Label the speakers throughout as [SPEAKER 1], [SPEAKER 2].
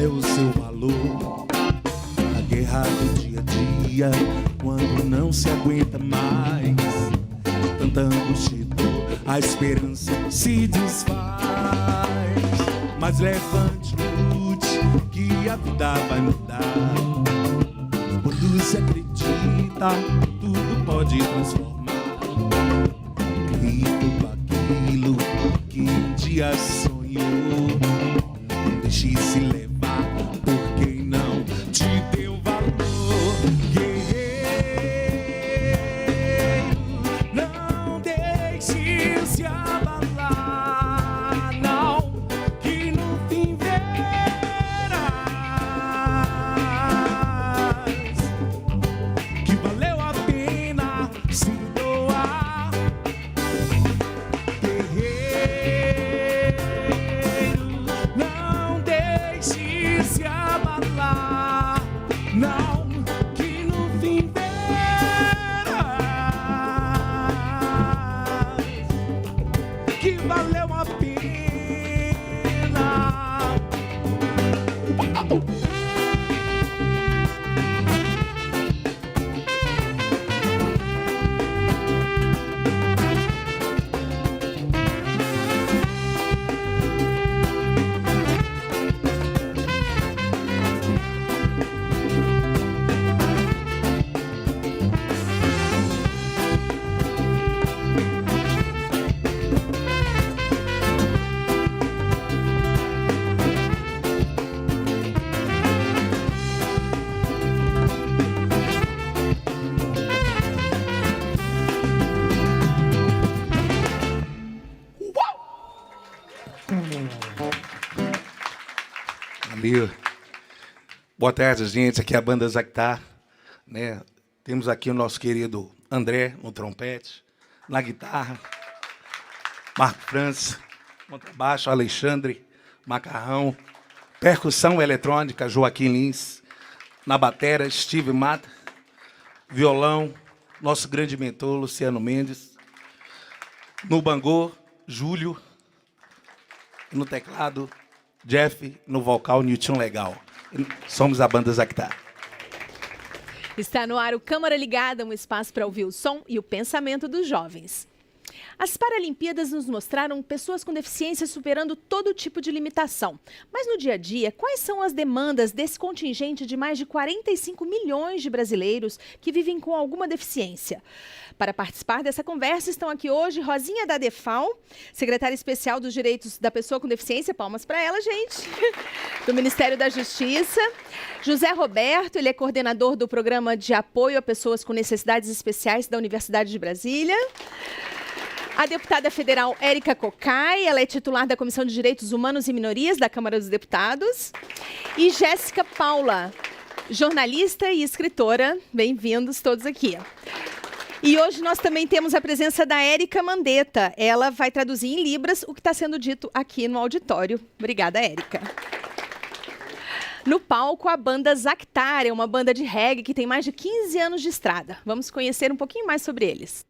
[SPEAKER 1] é o seu valor? A guerra do dia a dia, quando não se aguenta mais, de tanta angústia, a esperança se desfaz. Mas levante, lute, que a vida vai mudar. Quando se acredita, tudo pode transformar. E tudo aquilo que um dia sonhou, não deixe se levar por quem não te deu valor. Guerreiro, não deixe se abalar, não, que no fim verás que valeu a pena se doar. Guerreiro, não deixe se abalar, não, que no fim verás que valeu a pena.
[SPEAKER 2] Valeu. Boa tarde, gente. Aqui é a banda Zactar, né? Temos aqui o nosso querido André no trompete, na guitarra, Marco França, contrabaixo, Alexandre, macarrão, percussão eletrônica, Joaquim Lins, na batera, Steve Mata, violão, nosso grande mentor, Luciano Mendes, no bangô, Júlio, no teclado, Jeff, no vocal, Newton Legal. Somos a banda Zactar.
[SPEAKER 3] Está no ar o Câmara Ligada, um espaço para ouvir o som e o pensamento dos jovens. As Paralimpíadas nos mostraram pessoas com deficiência superando todo tipo de limitação. Mas no dia a dia, quais são as demandas desse contingente de mais de 45 milhões de brasileiros que vivem com alguma deficiência? Para participar dessa conversa estão aqui hoje Rosinha da Defal, secretária especial dos Direitos da Pessoa com Deficiência, palmas para ela, gente, do Ministério da Justiça. José Roberto, ele é coordenador do Programa de Apoio a Pessoas com Necessidades Especiais da Universidade de Brasília. A deputada federal Érica Cocai, ela é titular da Comissão de Direitos Humanos e Minorias da Câmara dos Deputados. E Jéssica Paula, jornalista e escritora. Bem-vindos todos aqui. E hoje nós também temos a presença da Érica Mandetta. Ela vai traduzir em Libras o que está sendo dito aqui no auditório. Obrigada, Érica. No palco, a banda Zactar, é uma banda de reggae que tem mais de 15 anos de estrada. Vamos conhecer um pouquinho mais sobre eles.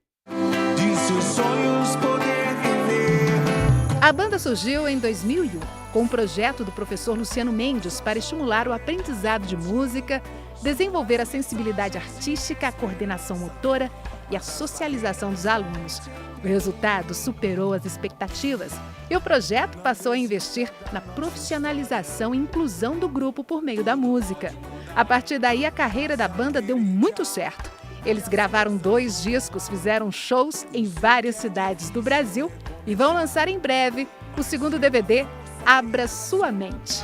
[SPEAKER 1] Seus sonhos poder viver.
[SPEAKER 4] A banda surgiu em 2001, com um projeto do professor Luciano Mendes para estimular o aprendizado de música, desenvolver a sensibilidade artística, a coordenação motora e a socialização dos alunos. O resultado superou as expectativas e o projeto passou a investir na profissionalização e inclusão do grupo por meio da música. A partir daí, a carreira da banda deu muito certo. Eles gravaram 2 discos, fizeram shows em várias cidades do Brasil e vão lançar em breve o segundo DVD, Abra Sua Mente.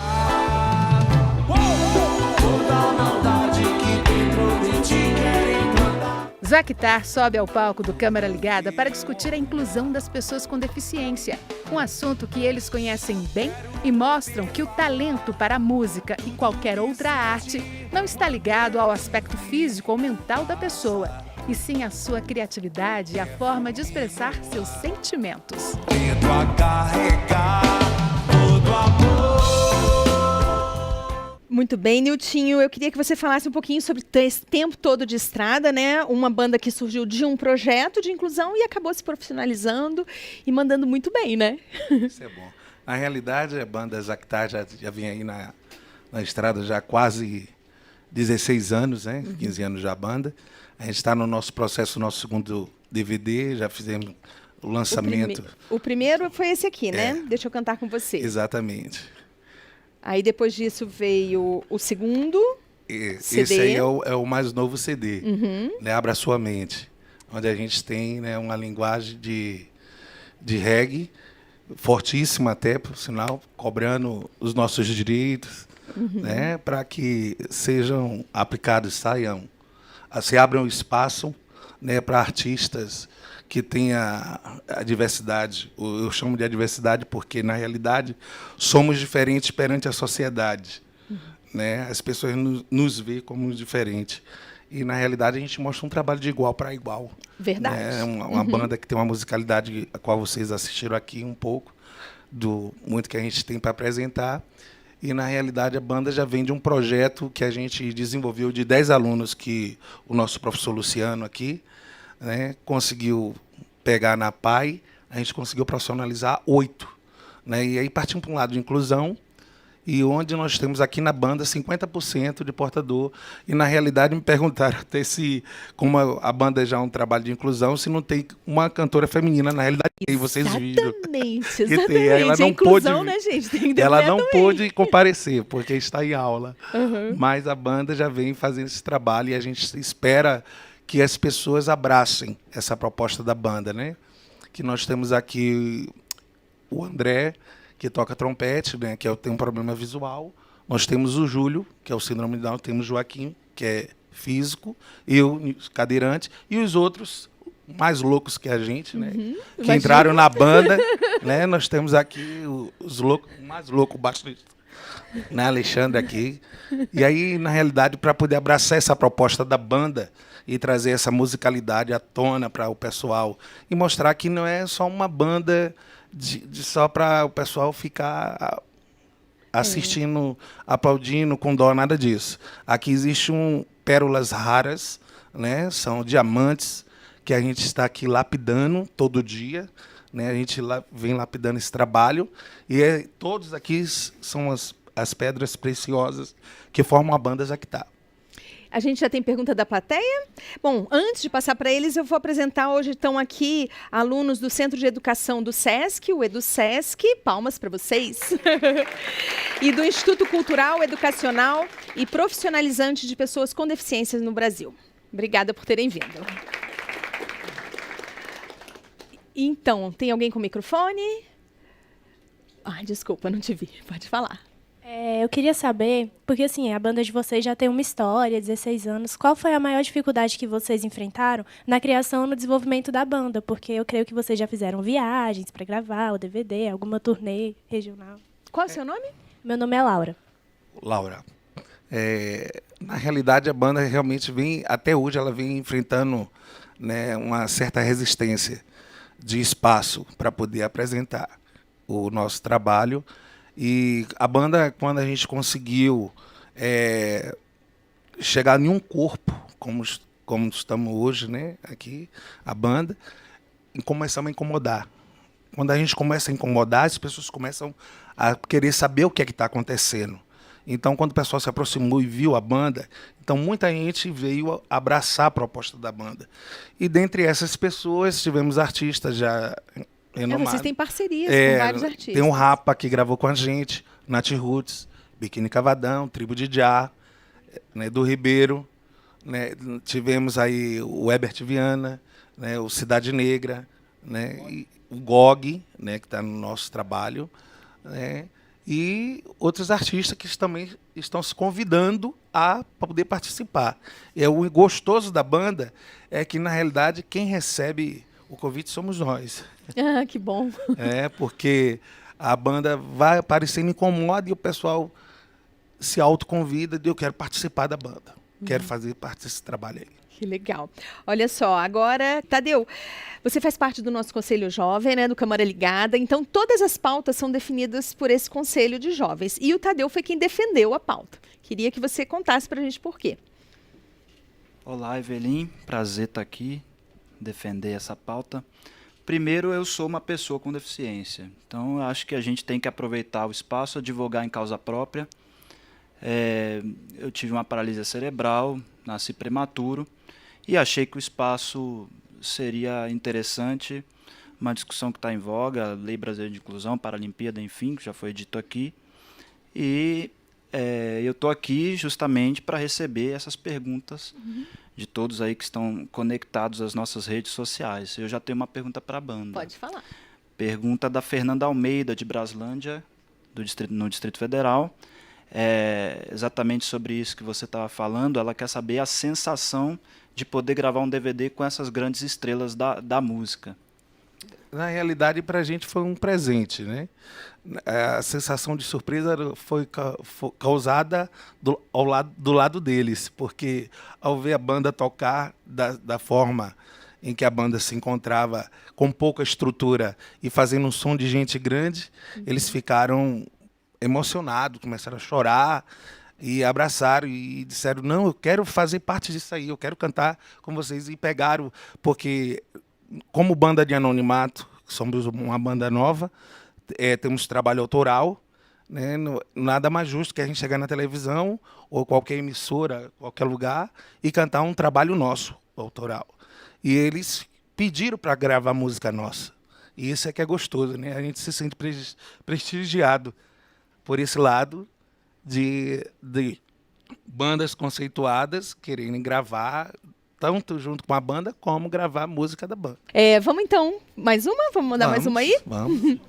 [SPEAKER 4] Zactar sobe ao palco do Câmara Ligada para discutir a inclusão das pessoas com deficiência, um assunto que eles conhecem bem e mostram que o talento para a música e qualquer outra arte não está ligado ao aspecto físico ou mental da pessoa, e sim à sua criatividade e à forma de expressar seus sentimentos.
[SPEAKER 1] Tento a carregar todo amor.
[SPEAKER 3] Muito bem, Niltinho. Eu queria que você falasse um pouquinho sobre esse tempo todo de estrada, né? Uma banda que surgiu de um projeto de inclusão e acabou se profissionalizando e mandando muito bem, né?
[SPEAKER 2] Isso é bom. Na realidade, a banda Zactar já vinha aí na estrada já há quase 16 anos, né? 15 anos já a banda. A gente está no nosso processo, nosso segundo DVD, já fizemos o lançamento.
[SPEAKER 3] O primeiro foi esse aqui, né? Deixa eu cantar com você.
[SPEAKER 2] Exatamente.
[SPEAKER 3] Aí depois disso veio o segundo CD.
[SPEAKER 2] Esse aí é o mais novo CD, né? Abra Sua Mente, onde a gente tem, né, uma linguagem de reggae, fortíssima até, por sinal, cobrando os nossos direitos, né, para que sejam aplicados, se abram espaço, né, para artistas que tenha a diversidade. Eu chamo de diversidade porque, na realidade, somos diferentes perante a sociedade. Né? As pessoas nos veem como diferentes. E, na realidade, a gente mostra um trabalho de igual para igual.
[SPEAKER 3] Verdade.
[SPEAKER 2] Né? Uma banda que tem uma musicalidade, a qual vocês assistiram aqui um pouco, do muito que a gente tem para apresentar. E, na realidade, a banda já vem de um projeto que a gente desenvolveu de 10 alunos que o nosso professor Luciano aqui, né, conseguiu pegar na PAI, a gente conseguiu profissionalizar 8. Né? E aí partimos para um lado de inclusão, e onde nós temos aqui na banda 50% de portador. E, na realidade, me perguntaram até se, como a banda já é um trabalho de inclusão, se não tem uma cantora feminina. Na realidade, tem, vocês viram.
[SPEAKER 3] Exatamente.
[SPEAKER 2] Ela não
[SPEAKER 3] inclusão,
[SPEAKER 2] pôde,
[SPEAKER 3] né, gente? Tem que
[SPEAKER 2] ela
[SPEAKER 3] ter
[SPEAKER 2] não
[SPEAKER 3] também.
[SPEAKER 2] pôde comparecer, porque está em aula. Mas a banda já vem fazendo esse trabalho e a gente espera que as pessoas abracem essa proposta da banda, né? Que nós temos aqui o André, que toca trompete, né, que tem um problema visual. Nós temos o Júlio, que é o síndrome de Down. Temos o Joaquim, que é físico. Eu, cadeirante. E os outros, mais loucos que a gente, né, que entraram na banda. Né, nós temos aqui os loucos, o mais louco, o baixista, né, Alexandre aqui. E aí, na realidade, para poder abraçar essa proposta da banda e trazer essa musicalidade à tona para o pessoal e mostrar que não é só uma banda só para o pessoal ficar assistindo, aplaudindo, com dó, nada disso. Aqui existem pérolas raras, né? São diamantes que a gente está aqui lapidando todo dia. Né? A gente vem lapidando esse trabalho. E todos aqui são as pedras preciosas que formam a banda Jactá.
[SPEAKER 3] A gente já tem pergunta da plateia? Bom, antes de passar para eles, eu vou apresentar. Hoje estão aqui alunos do Centro de Educação do SESC, o EduSesc, palmas para vocês, e do Instituto Cultural, Educacional e Profissionalizante de Pessoas com Deficiências no Brasil. Obrigada por terem vindo. Então, tem alguém com microfone? Desculpa, não te vi. Pode falar.
[SPEAKER 5] Eu queria saber, porque assim, a banda de vocês já tem uma história, 16 anos. Qual foi a maior dificuldade que vocês enfrentaram na criação e no desenvolvimento da banda? Porque eu creio que vocês já fizeram viagens para gravar o DVD, alguma turnê regional.
[SPEAKER 3] Qual é o seu nome?
[SPEAKER 5] Meu nome é Laura.
[SPEAKER 2] Laura. Na realidade, a banda realmente até hoje, ela vem enfrentando, né, uma certa resistência de espaço para poder apresentar o nosso trabalho. E a banda, quando a gente conseguiu chegar em um corpo, como estamos hoje, né, aqui, a banda, e começamos a incomodar. Quando a gente começa a incomodar, as pessoas começam a querer saber o que é que está acontecendo. Então, quando o pessoal se aproximou e viu a banda, então muita gente veio abraçar a proposta da banda. E dentre essas pessoas, tivemos artistas já renomados.
[SPEAKER 3] Vocês têm parcerias com vários artistas.
[SPEAKER 2] Tem o Rapa, que gravou com a gente, Nath Roots, Biquíni Cavadão, Tribo de Já, né, do Ribeiro. Né, tivemos aí o Herbert Viana, né, o Cidade Negra, né, e o GOG, né, que está no nosso trabalho, né, e outros artistas que também estão se convidando a poder participar. E o gostoso da banda é que, na realidade, quem recebe o convite somos nós.
[SPEAKER 3] Que bom.
[SPEAKER 2] Porque a banda vai aparecendo, incomoda, e o pessoal se autoconvida e eu quero participar da banda. Quero fazer parte desse trabalho aí.
[SPEAKER 3] Que legal. Olha só, agora, Tadeu, você faz parte do nosso Conselho Jovem, né, do Câmara Ligada, então todas as pautas são definidas por esse Conselho de Jovens. E o Tadeu foi quem defendeu a pauta. Queria que você contasse pra gente por quê.
[SPEAKER 6] Olá, Evelyn. Prazer estar aqui, defender essa pauta. Primeiro, eu sou uma pessoa com deficiência, então eu acho que a gente tem que aproveitar o espaço, advogar em causa própria. Eu tive uma paralisia cerebral, nasci prematuro e achei que o espaço seria interessante, uma discussão que está em voga, Lei Brasileira de Inclusão, Paralimpíada, enfim, que já foi dito aqui. E eu estou aqui justamente para receber essas perguntas de todos aí que estão conectados às nossas redes sociais. Eu já tenho uma pergunta para a banda.
[SPEAKER 3] Pode falar.
[SPEAKER 6] Pergunta da Fernanda Almeida, de Braslândia, no Distrito Federal. Exatamente sobre isso que você estava falando. Ela quer saber a sensação de poder gravar um DVD com essas grandes estrelas da música.
[SPEAKER 2] Na realidade, para a gente foi um presente, né? A sensação de surpresa foi causada do lado deles, porque ao ver a banda tocar da forma em que a banda se encontrava, com pouca estrutura e fazendo um som de gente grande, eles ficaram emocionados, começaram a chorar e abraçaram e disseram, não, eu quero fazer parte disso aí, eu quero cantar com vocês. E pegaram, porque como banda de anonimato, somos uma banda nova, temos trabalho autoral, né? Nada mais justo que a gente chegar na televisão ou qualquer emissora, qualquer lugar, e cantar um trabalho nosso, autoral. E eles pediram para gravar música nossa. E isso é que é gostoso, né? A gente se sente prestigiado por esse lado de bandas conceituadas quererem gravar, tanto junto com a banda, como gravar a música da banda.
[SPEAKER 3] Vamos então, mais uma? Vamos mandar mais uma aí?
[SPEAKER 2] Vamos.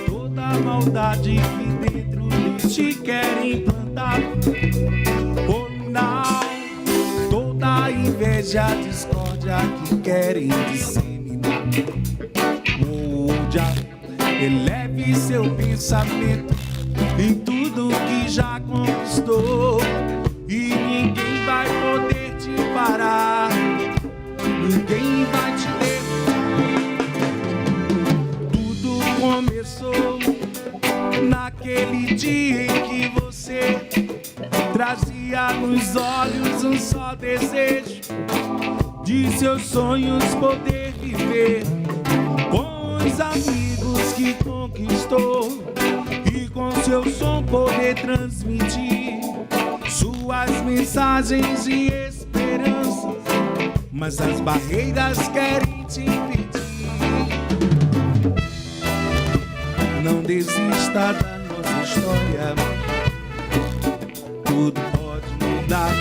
[SPEAKER 1] Toda a maldade que dentro de ti quer implantar, oh não. Toda a inveja, discórdia que querem disseminar, oh já. Eleve seu pensamento em tudo que já conquistou, e ninguém vai poder te parar, ninguém vai te derrubar. Começou naquele dia em que você trazia nos olhos um só desejo de seus sonhos poder viver, com os amigos que conquistou e com seu som poder transmitir suas mensagens de esperança, mas as barreiras querem te impedir. Não desista da nossa história, tudo pode mudar,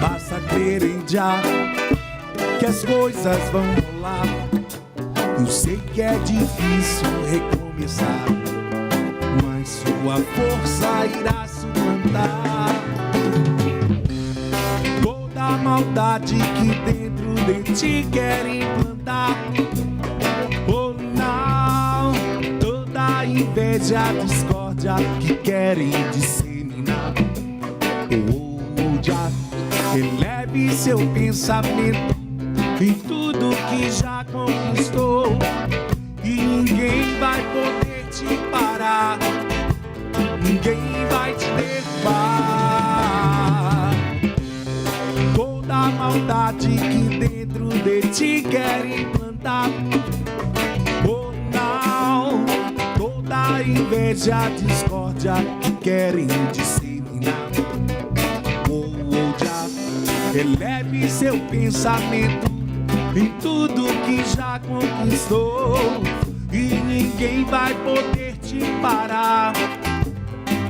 [SPEAKER 1] basta crer já que as coisas vão rolar. Eu sei que é difícil recomeçar, mas sua força irá suplantar toda a maldade que dentro de ti quer implantar. Oh não, toda a inveja, a discórdia que querem disseminar. Oh já, eleve seu pensamento em tudo que já conquistou, e ninguém vai poder te parar, ninguém vai te derrubar. Toda a maldade que dentro de ti quer implantar, oh não, toda a inveja, a discórdia que querem disseminar. Oh já, eleve seu pensamento em tudo que já conquistou, e ninguém vai poder te parar,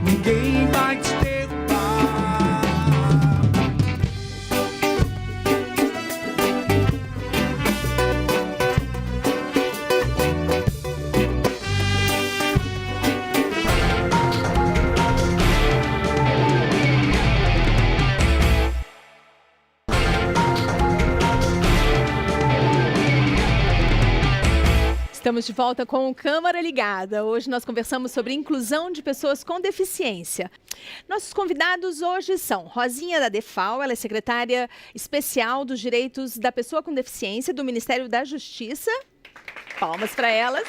[SPEAKER 1] ninguém vai te derrubar.
[SPEAKER 3] Estamos de volta com o Câmara Ligada. Hoje nós conversamos sobre inclusão de pessoas com deficiência. Nossos convidados hoje são Rosinha da Defal, ela é secretária especial dos direitos da pessoa com deficiência do Ministério da Justiça. Palmas para elas.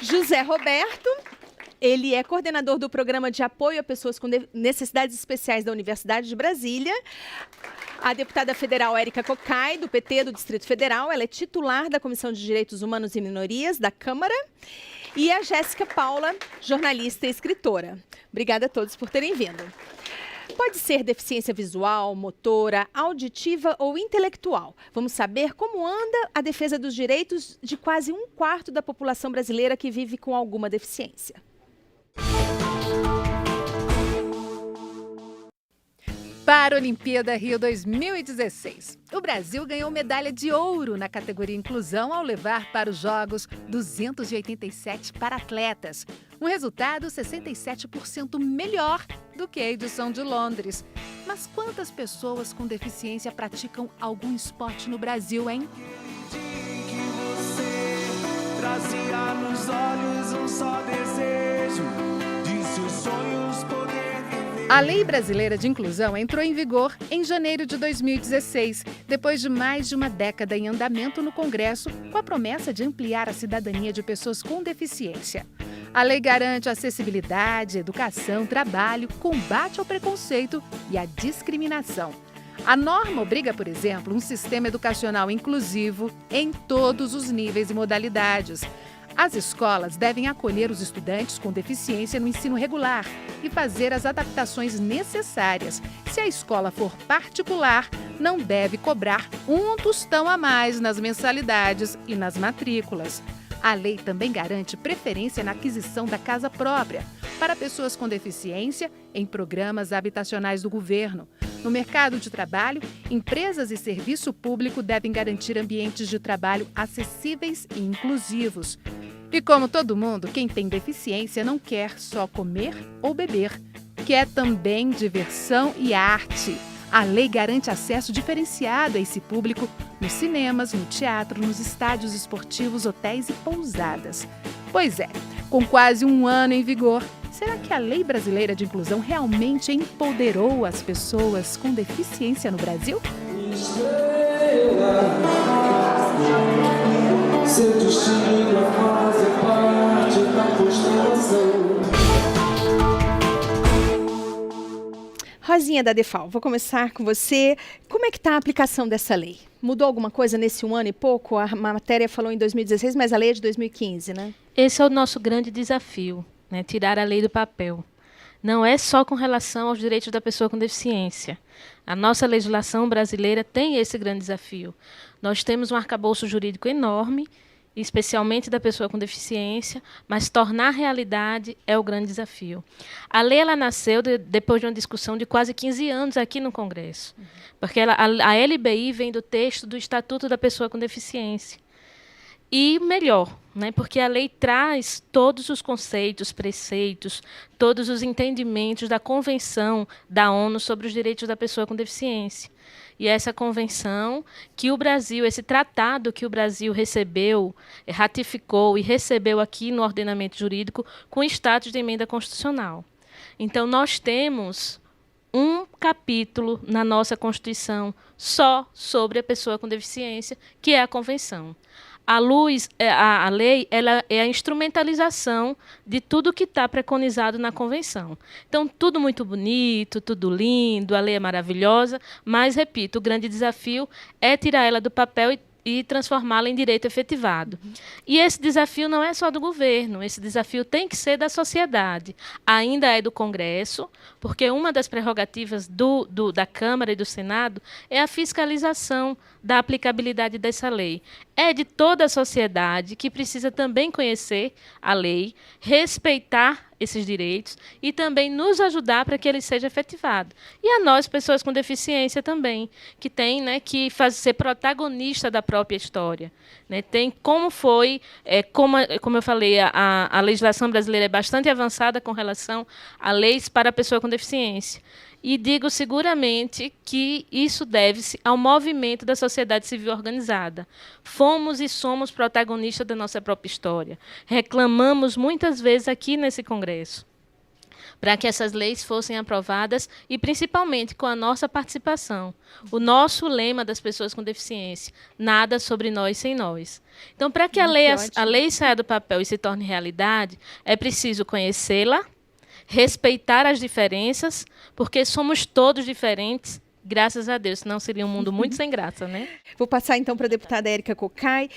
[SPEAKER 3] José Roberto, ele é coordenador do Programa de Apoio a Pessoas com Necessidades Especiais da Universidade de Brasília. A deputada federal Érica Cocai, do PT do Distrito Federal, ela é titular da Comissão de Direitos Humanos e Minorias da Câmara. E a Jéssica Paula, jornalista e escritora. Obrigada a todos por terem vindo. Pode ser deficiência visual, motora, auditiva ou intelectual. Vamos saber como anda a defesa dos direitos de quase 1/4 da população brasileira que vive com alguma deficiência.
[SPEAKER 4] Paralimpíada Rio 2016. O Brasil ganhou medalha de ouro na categoria Inclusão ao levar para os Jogos 287 para-atletas. Um resultado 67% melhor do que a edição de Londres. Mas quantas pessoas com deficiência praticam algum esporte no Brasil, hein?
[SPEAKER 1] Trazia nos olhos um só desejo de seus sonhos poder.
[SPEAKER 4] A Lei Brasileira de Inclusão entrou em vigor em janeiro de 2016, depois de mais de uma década em andamento no Congresso, com a promessa de ampliar a cidadania de pessoas com deficiência. A lei garante acessibilidade, educação, trabalho, combate ao preconceito e à discriminação. A norma obriga, por exemplo, um sistema educacional inclusivo em todos os níveis e modalidades. As escolas devem acolher os estudantes com deficiência no ensino regular e fazer as adaptações necessárias. Se a escola for particular, não deve cobrar um tostão a mais nas mensalidades e nas matrículas. A lei também garante preferência na aquisição da casa própria para pessoas com deficiência em programas habitacionais do governo. No mercado de trabalho, empresas e serviço público devem garantir ambientes de trabalho acessíveis e inclusivos. E como todo mundo, quem tem deficiência não quer só comer ou beber, quer também diversão e arte. A lei garante acesso diferenciado a esse público nos cinemas, no teatro, nos estádios esportivos, hotéis e pousadas. Pois é, com quase um ano em vigor, será que a Lei Brasileira de Inclusão realmente empoderou as pessoas com deficiência no Brasil?
[SPEAKER 1] Seu destino é fazer parte da constelação.
[SPEAKER 3] Rosinha da Defal, vou começar com você. Como é que está a aplicação dessa lei? Mudou alguma coisa nesse um ano e pouco? A matéria falou em 2016, mas a lei é de 2015, né?
[SPEAKER 7] Esse é o nosso grande desafio, né? Tirar a lei do papel. Não é só com relação aos direitos da pessoa com deficiência. A nossa legislação brasileira tem esse grande desafio. Nós temos um arcabouço jurídico enorme, especialmente da pessoa com deficiência, mas tornar realidade é o grande desafio. A lei ela nasceu depois de uma discussão de quase 15 anos aqui no Congresso, porque a LBI vem do texto do Estatuto da Pessoa com Deficiência. E melhor, né, porque a lei traz todos os conceitos, preceitos, todos os entendimentos da Convenção da ONU sobre os Direitos da Pessoa com Deficiência. E essa convenção que o Brasil, esse tratado que o Brasil recebeu, ratificou e recebeu aqui no ordenamento jurídico com status de emenda constitucional. Então, nós temos um capítulo na nossa Constituição só sobre a pessoa com deficiência, que é a convenção. A lei ela é a instrumentalização de tudo que está preconizado na Convenção. Então, tudo muito bonito, tudo lindo, a lei é maravilhosa, mas, repito, o grande desafio é tirar ela do papel e transformá-la em direito efetivado. E esse desafio não é só do governo, esse desafio tem que ser da sociedade. Ainda é do Congresso, porque uma das prerrogativas da Câmara e do Senado é a fiscalização da aplicabilidade dessa lei. É de toda a sociedade que precisa também conhecer a lei, respeitar esses direitos e também nos ajudar para que ele seja efetivado. E a nós, pessoas com deficiência também, que tem, né, que ser protagonista da própria história. Né? Tem como foi, como eu falei, a legislação brasileira é bastante avançada com relação a leis para a pessoa com deficiência. E digo seguramente que isso deve-se ao movimento da sociedade civil organizada. Fomos e somos protagonistas da nossa própria história. Reclamamos muitas vezes aqui nesse Congresso. para que essas leis fossem aprovadas e, principalmente, com a nossa participação. O nosso lema das pessoas com deficiência, nada sobre nós sem nós. Então, para que a lei saia do papel e se torne realidade, é preciso conhecê-la, respeitar as diferenças, porque somos todos diferentes, graças a Deus, senão seria um mundo muito sem graça, né?
[SPEAKER 3] Vou passar então para a deputada Érica Cocai.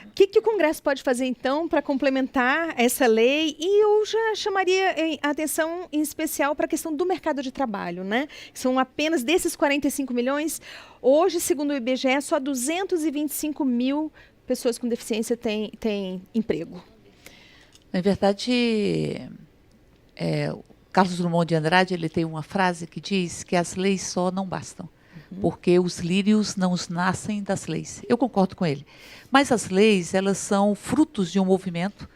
[SPEAKER 3] O que o Congresso pode fazer então para complementar essa lei? E eu já chamaria a atenção em especial para a questão do mercado de trabalho, né? São apenas desses 45 milhões, hoje, segundo o IBGE, só 225 mil pessoas com deficiência têm emprego.
[SPEAKER 8] Na verdade, Carlos Drummond de Andrade, ele tem uma frase que diz que as leis só não bastam, porque os lírios não nascem das leis. Eu concordo com ele. Mas as leis, elas são frutos de um movimento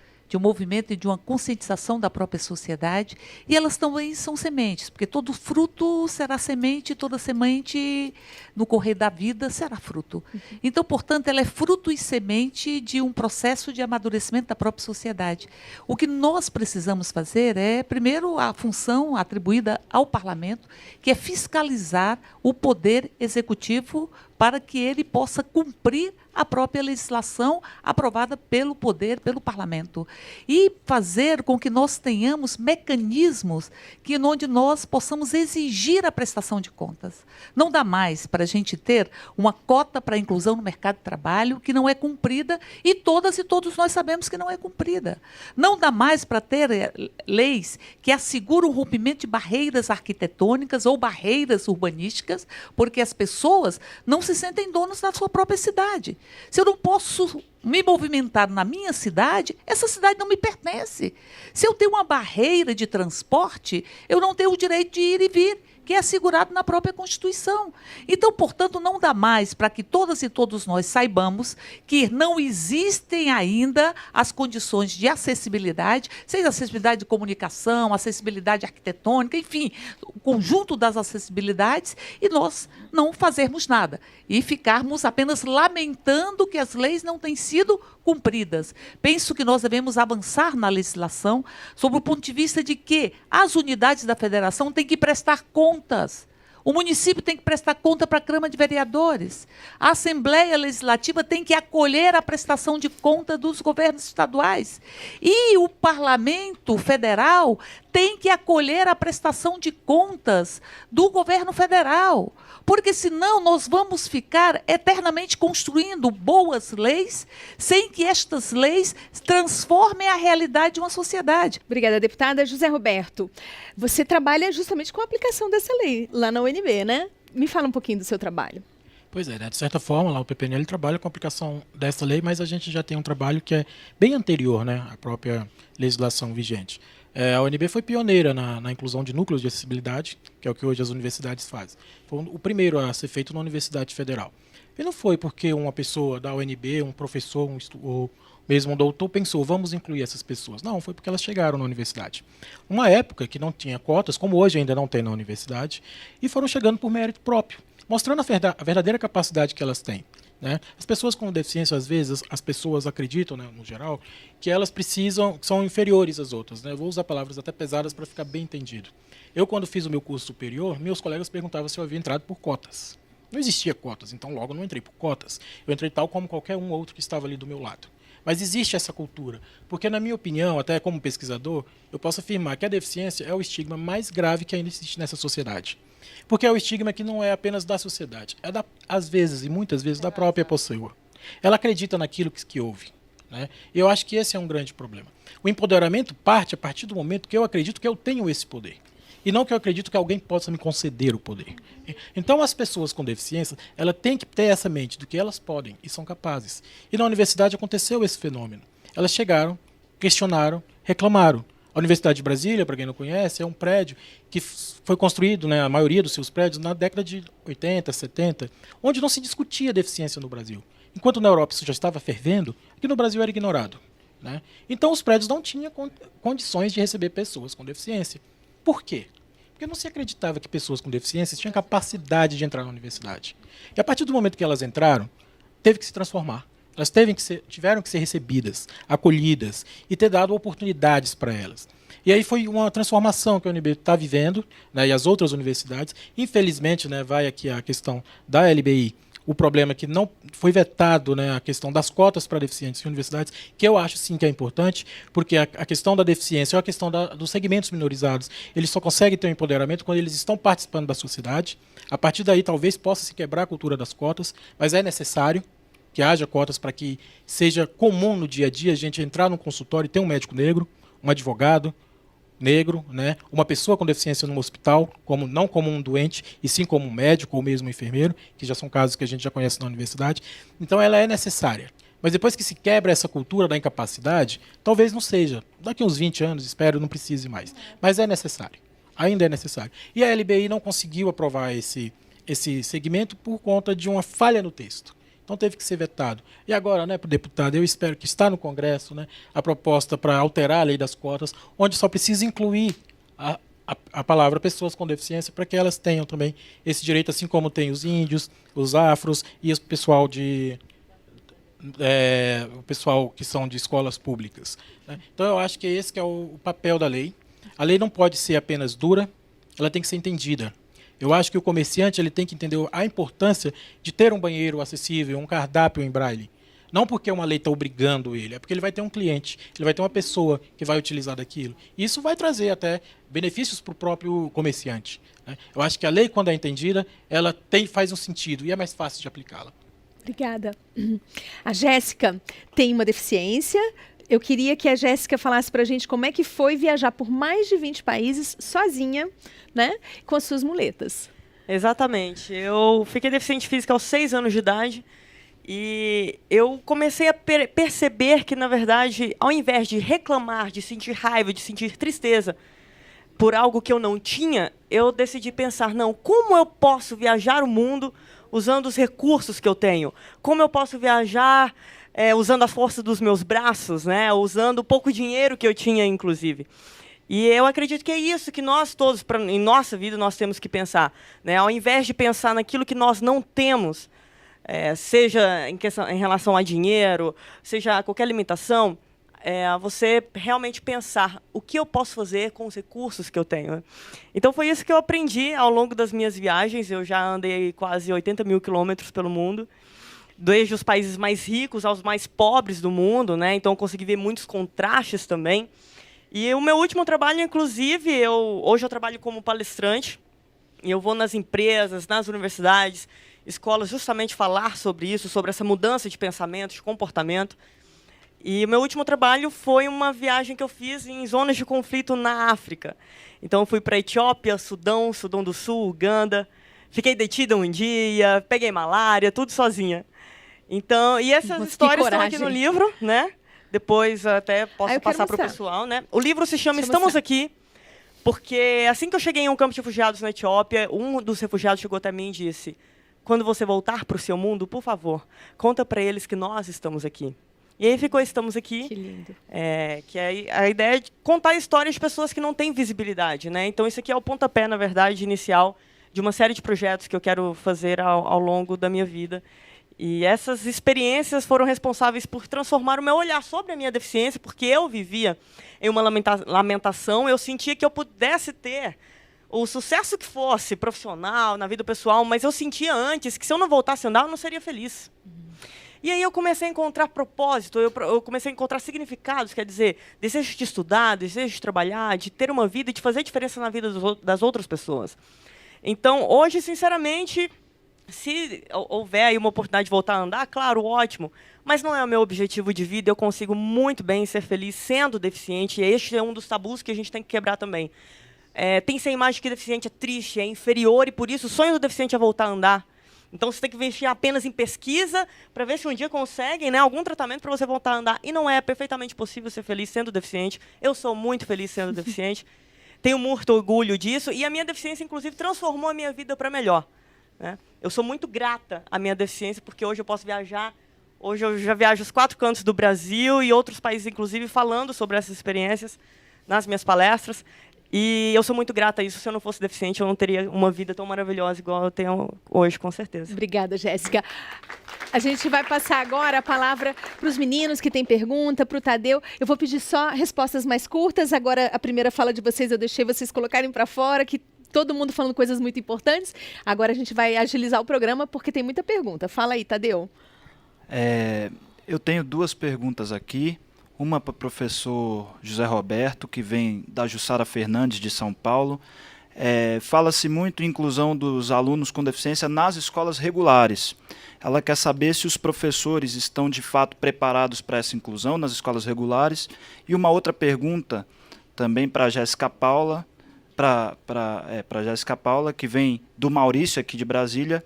[SPEAKER 8] e de uma conscientização da própria sociedade, e elas também são sementes, porque todo fruto será semente, toda semente no correr da vida será fruto. Então, portanto, ela é fruto e semente de um processo de amadurecimento da própria sociedade. O que nós precisamos fazer é, primeiro, a função atribuída ao parlamento, que é fiscalizar o poder executivo para que ele possa cumprir a própria legislação aprovada pelo poder, pelo parlamento. E fazer com que nós tenhamos mecanismos onde nós possamos exigir a prestação de contas. Não dá mais para a gente ter uma cota para a inclusão no mercado de trabalho que não é cumprida, e todas e todos nós sabemos que não é cumprida. Não dá mais para ter leis que asseguram o rompimento de barreiras arquitetônicas ou barreiras urbanísticas, porque as pessoas não se sentem donos da sua própria cidade. Se eu não posso me movimentar na minha cidade, essa cidade não me pertence. Se eu tenho uma barreira de transporte, eu não tenho o direito de ir e vir, que é assegurado na própria Constituição. Então, portanto, não dá mais para que todas e todos nós saibamos que não existem ainda as condições de acessibilidade, seja acessibilidade de comunicação, acessibilidade arquitetônica, enfim, o conjunto das acessibilidades, e nós não fazermos nada e ficarmos apenas lamentando que as leis não têm sido cumpridas. Penso que nós devemos avançar na legislação sob o ponto de vista de que as unidades da federação têm que prestar contas. O município tem que prestar conta para a Câmara de Vereadores. A Assembleia Legislativa tem que acolher a prestação de conta dos governos estaduais. E o Parlamento Federal tem que acolher a prestação de contas do governo federal. Porque, senão, nós vamos ficar eternamente construindo boas leis sem que estas leis transformem a realidade de uma sociedade.
[SPEAKER 3] Obrigada, deputada. José Roberto, você trabalha justamente com a aplicação dessa lei lá na UNB, né? Me fala um pouquinho do seu trabalho.
[SPEAKER 9] Pois é, né? De certa forma, lá o PPNL trabalha com a aplicação dessa lei, mas a gente já tem um trabalho que é bem anterior, né, à própria legislação vigente. A UNB foi pioneira na inclusão de núcleos de acessibilidade, que é o que hoje as universidades fazem. Foi o primeiro a ser feito na Universidade Federal. E não foi porque uma pessoa da UNB, um professor, ou mesmo um doutor, pensou, vamos incluir essas pessoas. Não, foi porque elas chegaram na universidade. Uma época que não tinha cotas, como hoje ainda não tem na universidade, e foram chegando por mérito próprio, mostrando a verdadeira capacidade que elas têm. Né? As pessoas com deficiência, às vezes, as pessoas acreditam, né, no geral, que elas são inferiores às outras. Né? Eu vou usar palavras até pesadas para ficar bem entendido. Eu, quando fiz o meu curso superior, meus colegas perguntavam se eu havia entrado por cotas. Não existia cotas, então logo não entrei por cotas. Eu entrei tal como qualquer um outro que estava ali do meu lado. Mas existe essa cultura, porque, na minha opinião, até como pesquisador, eu posso afirmar que a deficiência é o estigma mais grave que ainda existe nessa sociedade. Porque é o estigma que não é apenas da sociedade, às vezes e muitas vezes da própria pessoa. Ela acredita naquilo que ouve. Né? E eu acho que esse é um grande problema. O empoderamento parte a partir do momento que eu acredito que eu tenho esse poder. E não que eu acredito que alguém possa me conceder o poder. Então, as pessoas com deficiência, ela tem que ter essa mente do que elas podem e são capazes. E na universidade aconteceu esse fenômeno. Elas chegaram, questionaram, reclamaram. A Universidade de Brasília, para quem não conhece, é um prédio que foi construído, né, a maioria dos seus prédios, na década de 80, 70, onde não se discutia deficiência no Brasil. Enquanto na Europa isso já estava fervendo, aqui no Brasil era ignorado. Né? Então, os prédios não tinham condições de receber pessoas com deficiência. Por quê? Porque não se acreditava que pessoas com deficiência tinham capacidade de entrar na universidade. E a partir do momento que elas entraram, teve que se transformar. Elas tiveram que ser recebidas, acolhidas e ter dado oportunidades para elas. E aí foi uma transformação que a UNB está vivendo, né, e as outras universidades. Infelizmente, né, vai aqui a questão da LBI, o problema é que não foi vetado, né, a questão das cotas para deficientes em universidades, que eu acho sim que é importante, porque a questão da deficiência ou a questão dos segmentos minorizados, eles só conseguem ter um empoderamento quando eles estão participando da sociedade. A partir daí talvez possa se quebrar a cultura das cotas, mas é necessário que haja cotas para que seja comum no dia a dia a gente entrar num consultório e ter um médico negro, um advogado negro, né, uma pessoa com deficiência no hospital, não como um doente, e sim como um médico ou mesmo um enfermeiro, que já são casos que a gente já conhece na universidade. Então ela é necessária. Mas depois que se quebra essa cultura da incapacidade, talvez não seja. Daqui uns 20 anos, espero, não precise mais. Mas é necessário. Ainda é necessário. E a LBI não conseguiu aprovar esse segmento por conta de uma falha no texto. Então teve que ser vetado. E agora, né, para o deputado, eu espero que está no Congresso, né, a proposta para alterar a lei das cotas, onde só precisa incluir a palavra pessoas com deficiência para que elas tenham também esse direito, assim como tem os índios, os afros e o pessoal que são de escolas públicas, né? Então eu acho que esse que é o papel da lei. A lei não pode ser apenas dura, ela tem que ser entendida. Eu acho que o comerciante ele tem que entender a importância de ter um banheiro acessível, um cardápio em braille. Não porque uma lei está obrigando ele, é porque ele vai ter um cliente, ele vai ter uma pessoa que vai utilizar daquilo. Isso vai trazer até benefícios para o próprio comerciante, né? Eu acho que a lei, quando é entendida, ela faz um sentido e é mais fácil de aplicá-la.
[SPEAKER 3] Obrigada. A Jéssica tem uma deficiência. Eu queria que a Jéssica falasse para a gente como é que foi viajar por mais de 20 países sozinha, né, com as suas muletas.
[SPEAKER 10] Exatamente. Eu fiquei deficiente física aos 6 anos de idade e eu comecei a perceber que, na verdade, ao invés de reclamar, de sentir raiva, de sentir tristeza por algo que eu não tinha, eu decidi pensar, não, como eu posso viajar o mundo usando os recursos que eu tenho? Como eu posso viajar usando a força dos meus braços, né? Usando o pouco dinheiro que eu tinha, inclusive. E eu acredito que é isso que nós todos, em nossa vida, nós temos que pensar, né? Ao invés de pensar naquilo que nós não temos, seja em relação a dinheiro, seja a qualquer limitação, você realmente pensar o que eu posso fazer com os recursos que eu tenho, né? Então foi isso que eu aprendi ao longo das minhas viagens. Eu já andei quase 80 mil quilômetros pelo mundo, desde os países mais ricos aos mais pobres do mundo, né? Então eu consegui ver muitos contrastes também. E o meu último trabalho, inclusive, hoje eu trabalho como palestrante, e eu vou nas empresas, nas universidades, escolas, justamente falar sobre isso, sobre essa mudança de pensamento, de comportamento. E o meu último trabalho foi uma viagem que eu fiz em zonas de conflito na África. Então eu fui para a Etiópia, Sudão do Sul, Uganda, fiquei detida um dia, peguei malária, tudo sozinha. Então, e essas histórias estão aqui no livro, né? Depois até posso passar para o pessoal, né? O livro se chama Estamos Aqui, porque assim que eu cheguei em um campo de refugiados na Etiópia, um dos refugiados chegou até mim e disse: quando você voltar para o seu mundo, por favor, conta para eles que nós estamos aqui. E aí ficou Estamos Aqui.
[SPEAKER 3] Que lindo.
[SPEAKER 10] Que é a ideia de contar histórias de pessoas que não têm visibilidade, né? Então isso aqui é o pontapé, na verdade, inicial de uma série de projetos que eu quero fazer ao longo da minha vida. E essas experiências foram responsáveis por transformar o meu olhar sobre a minha deficiência, porque eu vivia em uma lamentação, eu sentia que eu pudesse ter o sucesso que fosse profissional, na vida pessoal, mas eu sentia antes que se eu não voltasse a andar, eu não seria feliz. E aí eu comecei a encontrar propósito, eu comecei a encontrar significados, quer dizer, desejo de estudar, desejo de trabalhar, de ter uma vida e de fazer diferença na vida das outras pessoas. Então, hoje, sinceramente, se houver aí uma oportunidade de voltar a andar, claro, ótimo, mas não é o meu objetivo de vida. Eu consigo muito bem ser feliz sendo deficiente, e este é um dos tabus que a gente tem que quebrar também. Tem essa imagem que deficiente é triste, é inferior, e por isso o sonho do deficiente é voltar a andar. Então você tem que investir apenas em pesquisa para ver se um dia conseguem, né, algum tratamento para você voltar a andar. E não é perfeitamente possível ser feliz sendo deficiente. Eu sou muito feliz sendo deficiente, tenho muito orgulho disso, e a minha deficiência, inclusive, transformou a minha vida para melhor, né? Eu sou muito grata à minha deficiência, porque hoje eu posso viajar. Hoje eu já viajo os 4 cantos do Brasil e outros países, inclusive, falando sobre essas experiências nas minhas palestras. E eu sou muito grata a isso. Se eu não fosse deficiente, eu não teria uma vida tão maravilhosa igual eu tenho hoje, com certeza.
[SPEAKER 3] Obrigada, Jéssica. A gente vai passar agora a palavra para os meninos que têm pergunta, para o Tadeu. Eu vou pedir só respostas mais curtas. Agora, a primeira fala de vocês, eu deixei vocês colocarem para fora, que todo mundo falando coisas muito importantes. Agora a gente vai agilizar o programa, porque tem muita pergunta. Fala aí, Tadeu.
[SPEAKER 6] Eu tenho 2 perguntas aqui. Uma para o professor José Roberto, que vem da Jussara Fernandes, de São Paulo. Fala-se muito em inclusão dos alunos com deficiência nas escolas regulares. Ela quer saber se os professores estão de fato preparados para essa inclusão nas escolas regulares. E uma outra pergunta também para a Jéssica Paula, para Jéssica Paula, que vem do Maurício, aqui de Brasília.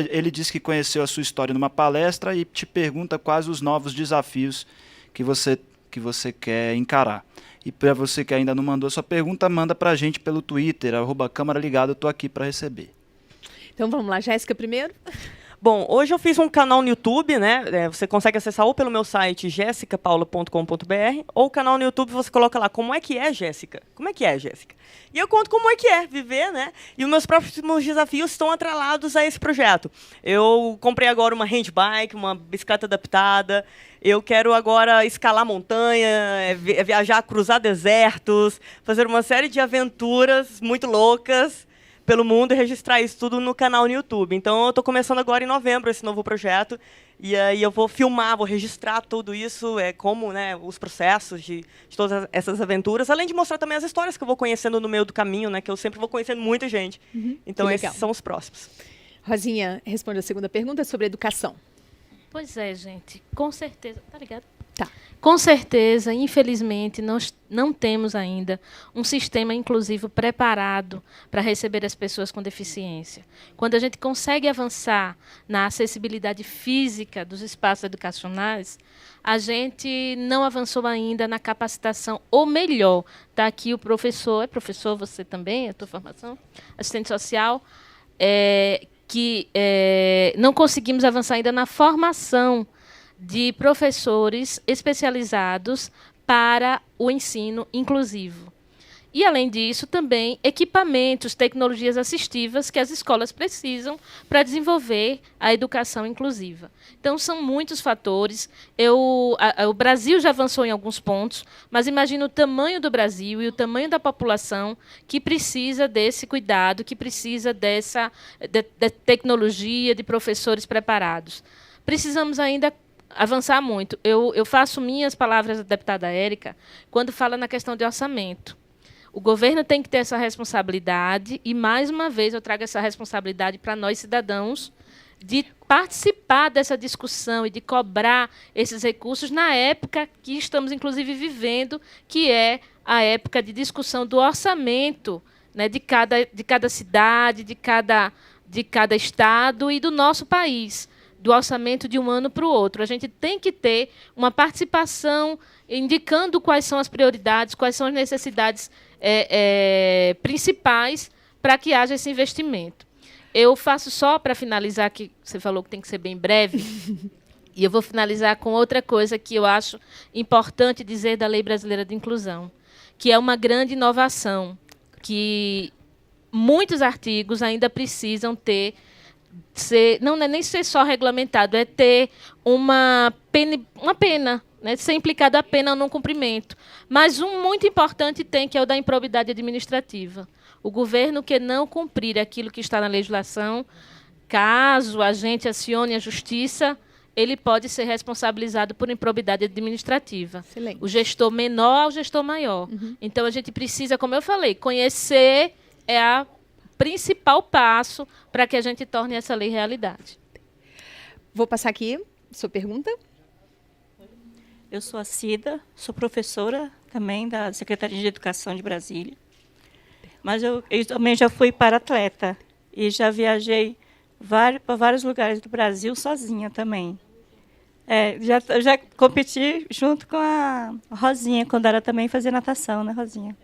[SPEAKER 6] Ele diz que conheceu a sua história numa palestra e te pergunta quais os novos desafios que você quer encarar. E para você que ainda não mandou sua pergunta, manda para a gente pelo Twitter, @CâmaraLigada, eu estou aqui para receber.
[SPEAKER 3] Então vamos lá, Jéssica primeiro.
[SPEAKER 10] Bom, hoje eu fiz um canal no YouTube, né? Você consegue acessar ou pelo meu site jessicapaula.com.br ou o canal no YouTube você coloca lá como é que é, Jéssica? Como é que é, Jéssica? E eu conto como é que é viver, né? E os meus próximos desafios estão atrelados a esse projeto. Eu comprei agora uma handbike, uma bicicleta adaptada. Eu quero agora escalar montanha, viajar, cruzar desertos, fazer uma série de aventuras muito loucas pelo mundo e registrar isso tudo no canal no YouTube. Então, eu estou começando agora em novembro esse novo projeto. E aí eu vou filmar, vou registrar tudo isso, como, né, os processos de todas essas aventuras, além de mostrar também as histórias que eu vou conhecendo no meio do caminho, né, que eu sempre vou conhecendo muita gente. Então, esses são os próximos.
[SPEAKER 3] Rosinha, responde a segunda pergunta sobre educação.
[SPEAKER 7] Pois é, gente, com certeza. Tá ligado?
[SPEAKER 3] Tá.
[SPEAKER 7] Com certeza, infelizmente, nós não temos ainda um sistema inclusivo preparado para receber as pessoas com deficiência. Quando a gente consegue avançar na acessibilidade física dos espaços educacionais, a gente não avançou ainda na capacitação, ou melhor, está aqui o professor, você também, a tua formação, assistente social, que não conseguimos avançar ainda na formação de professores especializados para o ensino inclusivo. E, além disso, também equipamentos, tecnologias assistivas que as escolas precisam para desenvolver a educação inclusiva. Então, são muitos fatores. O Brasil já avançou em alguns pontos, mas imagina o tamanho do Brasil e o tamanho da população que precisa desse cuidado, que precisa dessa de tecnologia, de professores preparados. Precisamos ainda avançar muito. Eu faço minhas palavras da deputada Érica quando fala na questão de orçamento. O governo tem que ter essa responsabilidade e, mais uma vez, eu trago essa responsabilidade para nós, cidadãos, de participar dessa discussão e de cobrar esses recursos na época que estamos, inclusive, vivendo, que é a época de discussão do orçamento, né, de cada cidade, de cada estado e do nosso país, do orçamento de um ano para o outro. A gente tem que ter uma participação indicando quais são as prioridades, quais são as necessidades principais para que haja esse investimento. Eu faço só para finalizar, que você falou que tem que ser bem breve, e eu vou finalizar com outra coisa que eu acho importante dizer da Lei Brasileira de Inclusão, que é uma grande inovação, que muitos artigos ainda precisam não é nem ser só regulamentado, é ter uma pena, né, ser implicado a pena ao não cumprimento. Mas um muito importante que é o da improbidade administrativa. O governo que não cumprir aquilo que está na legislação, caso a gente acione a justiça, ele pode ser responsabilizado por improbidade administrativa.
[SPEAKER 3] Excelente.
[SPEAKER 7] O gestor menor ao gestor maior. Então, a gente precisa, como eu falei, conhecer é a principal passo para que a gente torne essa lei realidade.
[SPEAKER 3] Vou passar aqui sua pergunta.
[SPEAKER 11] Eu sou a Cida, sou professora também da Secretaria de Educação de Brasília. Mas eu também já fui para-atleta e já viajei para vários lugares do Brasil sozinha também. Já competi junto com a Rosinha, quando ela também fazia natação, né, Rosinha?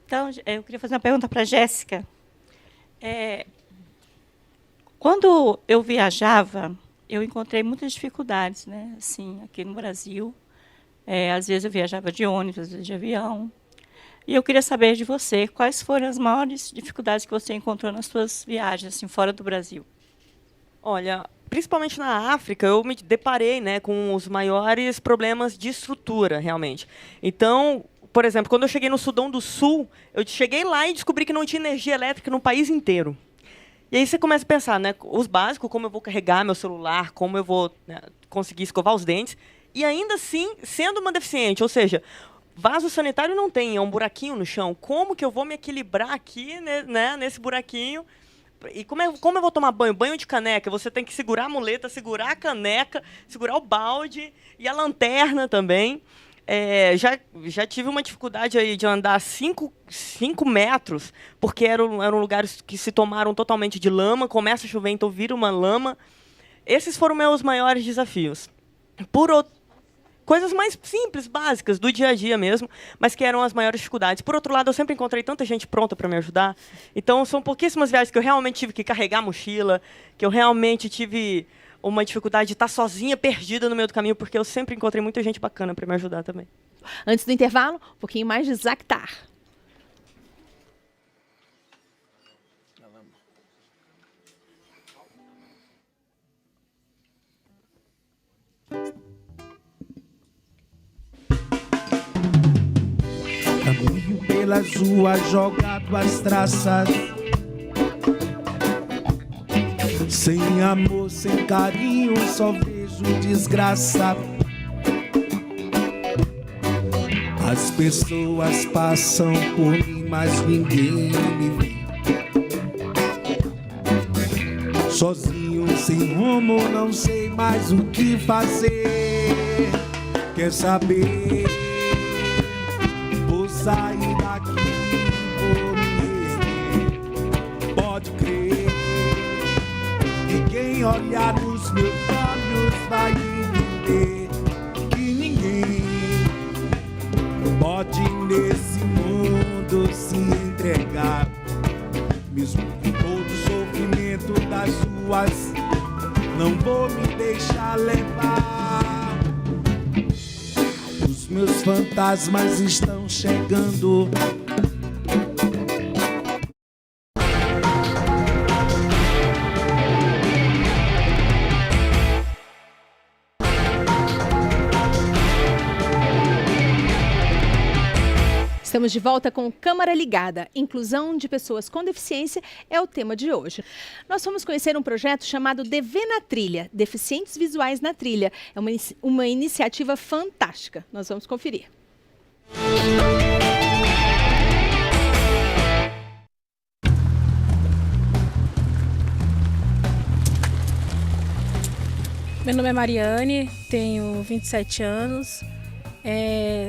[SPEAKER 11] Então, eu queria fazer uma pergunta para a Jéssica. Quando eu viajava, eu encontrei muitas dificuldades, né? Assim, aqui no Brasil. Às vezes eu viajava de ônibus, às vezes de avião. E eu queria saber de você, quais foram as maiores dificuldades que você encontrou nas suas viagens, assim, fora do Brasil?
[SPEAKER 10] Olha, principalmente na África, eu me deparei, né, com os maiores problemas de estrutura, realmente. Então, por exemplo, quando eu cheguei no Sudão do Sul, eu cheguei lá e descobri que não tinha energia elétrica no país inteiro. E aí você começa a pensar, né, os básicos, como eu vou carregar meu celular, como eu vou, né, conseguir escovar os dentes, e ainda assim, sendo uma deficiente, ou seja, vaso sanitário não tem, é um buraquinho no chão. Como que eu vou me equilibrar aqui, né, nesse buraquinho? E como eu vou tomar banho? Banho de caneca. Você tem que segurar a muleta, segurar a caneca, segurar o balde e a lanterna também. Já tive uma dificuldade aí de andar 5 metros, porque eram lugares que se tomaram totalmente de lama. Começa a chover, então vira uma lama. Esses foram meus maiores desafios. Coisas mais simples, básicas, do dia a dia mesmo, mas que eram as maiores dificuldades. Por outro lado, eu sempre encontrei tanta gente pronta para me ajudar. Então, são pouquíssimas viagens que eu realmente tive que carregar a mochila, que eu realmente tive uma dificuldade de estar sozinha, perdida no meio do caminho, porque eu sempre encontrei muita gente bacana para me ajudar também.
[SPEAKER 3] Antes do intervalo, um pouquinho mais de Zactar.
[SPEAKER 1] Caminho pelas ruas, jogado as traças, sem amor, sem carinho, só vejo desgraça. As pessoas passam por mim, mas ninguém me vê. Sozinho, sem rumo, não sei mais o que fazer. Quer saber? Vou sair daqui, vou me rever. Pode crer que quem olhar nos meus olhos vai entender que ninguém pode nesse mundo se entregar. Mesmo com todo o sofrimento das ruas, não vou me deixar levar. Os meus fantasmas estão chegando.
[SPEAKER 3] Estamos de volta com Câmara Ligada. Inclusão de pessoas com deficiência é o tema de hoje. Nós vamos conhecer um projeto chamado DV na Trilha, Deficientes Visuais na Trilha. É uma iniciativa fantástica. Nós vamos conferir.
[SPEAKER 12] Meu nome é Mariane, tenho 27 anos,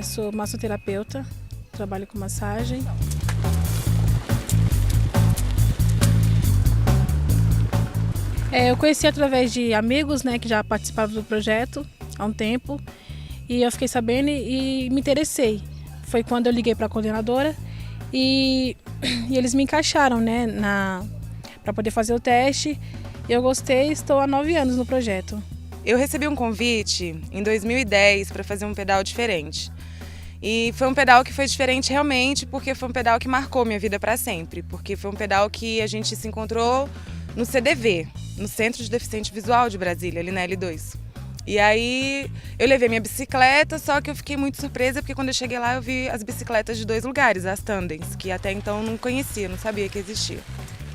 [SPEAKER 12] sou massoterapeuta. Trabalho com massagem. Eu conheci através de amigos, né, que já participavam do projeto há um tempo. E eu fiquei sabendo e me interessei. Foi quando eu liguei para a coordenadora e eles me encaixaram, né, para poder fazer o teste. Eu gostei e estou há 9 anos no projeto.
[SPEAKER 13] Eu recebi um convite em 2010 para fazer um pedal diferente. E foi um pedal que foi diferente realmente, porque foi um pedal que marcou minha vida para sempre. Porque foi um pedal que a gente se encontrou no CDV, no Centro de Deficiente Visual de Brasília, ali na L2. E aí eu levei minha bicicleta, só que eu fiquei muito surpresa, porque quando eu cheguei lá eu vi as bicicletas de 2 lugares, as tandens, que até então eu não conhecia, não sabia que existia.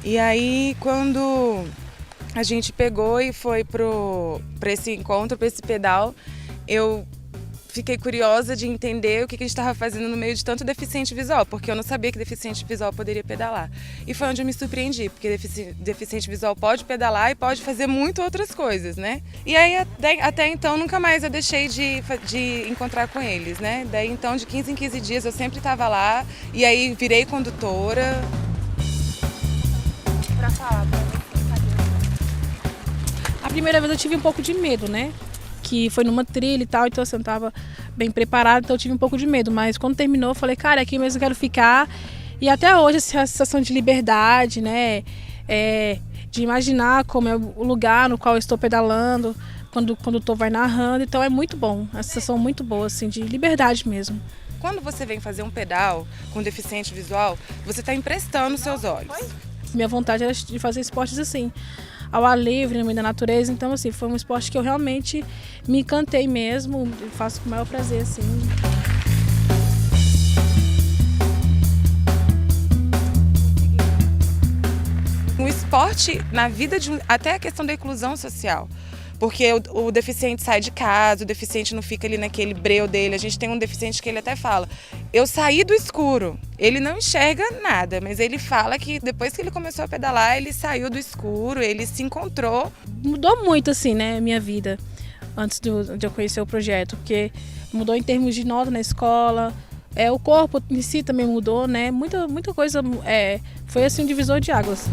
[SPEAKER 13] E aí quando a gente pegou e foi para esse encontro, para esse pedal, eu fiquei curiosa de entender o que a gente estava fazendo no meio de tanto deficiente visual, porque eu não sabia que deficiente visual poderia pedalar. E foi onde eu me surpreendi, porque deficiente visual pode pedalar e pode fazer muito outras coisas, né? E aí até então nunca mais eu deixei de encontrar com eles, né? Daí então de 15 em 15 dias eu sempre estava lá e aí virei condutora.
[SPEAKER 12] Pra falar, a primeira vez eu tive um pouco de medo, né? Que foi numa trilha e tal, então assim, eu não estava bem preparada, então eu tive um pouco de medo. Mas quando terminou, eu falei, cara, aqui mesmo eu quero ficar. E até hoje, essa sensação de liberdade, né? De imaginar como é o lugar no qual eu estou pedalando, quando o condutor vai narrando. Então é muito bom, uma sensação muito boa, assim, de liberdade mesmo.
[SPEAKER 13] Quando você vem fazer um pedal com deficiente visual, você está emprestando seus olhos.
[SPEAKER 12] Minha vontade era de fazer esportes assim. ao ar livre, no meio da natureza. Então, assim, foi um esporte que eu realmente me encantei mesmo, faço com o maior prazer, assim.
[SPEAKER 13] O esporte na vida até a questão da inclusão social. Porque o deficiente sai de casa, o deficiente não fica ali naquele breu dele. A gente tem um deficiente que ele até fala, eu saí do escuro. Ele não enxerga nada, mas ele fala que depois que ele começou a pedalar, ele saiu do escuro, ele se encontrou.
[SPEAKER 12] Mudou muito, assim, né, minha vida, antes de eu conhecer o projeto. Porque mudou em termos de nota na escola, o corpo em si também mudou, né? Muita coisa, foi assim um divisor de águas.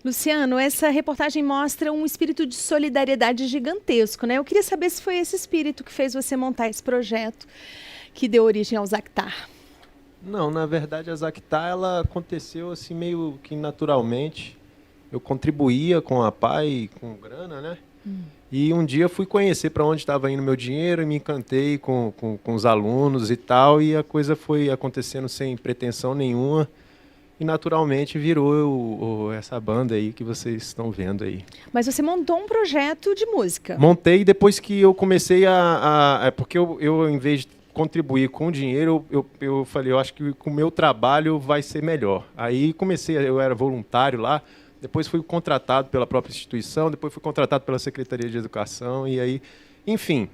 [SPEAKER 3] Luciano, essa reportagem mostra um espírito de solidariedade gigantesco, né? Eu queria saber se foi esse espírito que fez você montar esse projeto que deu origem ao Zactar.
[SPEAKER 14] Não, na verdade a Zactar ela aconteceu assim meio que naturalmente. Eu contribuía com a PAI, com grana, né? E um dia fui conhecer para onde estava indo meu dinheiro e me encantei com os alunos e tal, e a coisa foi acontecendo sem pretensão nenhuma. E naturalmente virou essa banda aí que vocês estão vendo aí.
[SPEAKER 3] Mas você montou um projeto de música.
[SPEAKER 14] Montei depois que eu comecei porque eu em vez de contribuir com dinheiro, eu falei, eu acho que com o meu trabalho vai ser melhor. Aí eu era voluntário lá, depois fui contratado pela própria instituição, depois fui contratado pela Secretaria de Educação, e aí, enfim,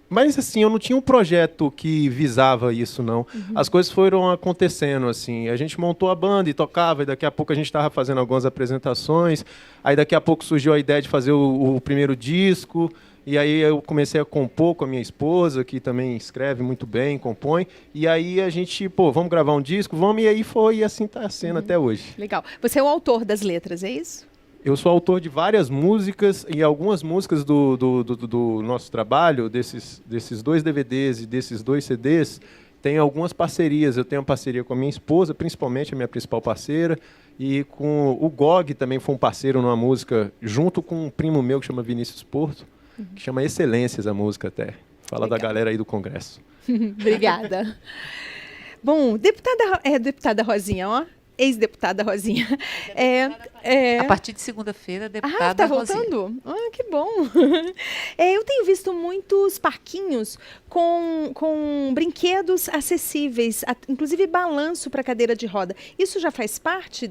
[SPEAKER 14] Mas, assim, eu não tinha um projeto que visava isso, não. As coisas foram acontecendo, assim. A gente montou a banda e tocava, e daqui a pouco a gente estava fazendo algumas apresentações. Aí, daqui a pouco, surgiu a ideia de fazer o primeiro disco. E aí, eu comecei a compor com a minha esposa, que também escreve muito bem, compõe. E aí, a gente, vamos gravar um disco? Vamos, e aí foi, e assim está sendo até hoje.
[SPEAKER 3] Legal. Você é o autor das letras, é isso?
[SPEAKER 14] Eu sou autor de várias músicas, e algumas músicas do nosso trabalho, desses 2 DVDs e desses 2 CDs, tem algumas parcerias. Eu tenho uma parceria com a minha esposa, principalmente a minha principal parceira, e com o Gog também foi um parceiro numa música, junto com um primo meu que chama Vinícius Porto, que chama Excelências a música até. Fala da galera aí do Congresso.
[SPEAKER 3] Obrigada. Bom, deputada Rosinha, ó. Ex-deputada Rosinha.
[SPEAKER 8] A partir de segunda-feira, deputada
[SPEAKER 3] tá voltando?
[SPEAKER 8] Rosinha.
[SPEAKER 3] Que bom. Eu tenho visto muitos parquinhos com brinquedos acessíveis, inclusive balanço para cadeira de roda. Isso já faz parte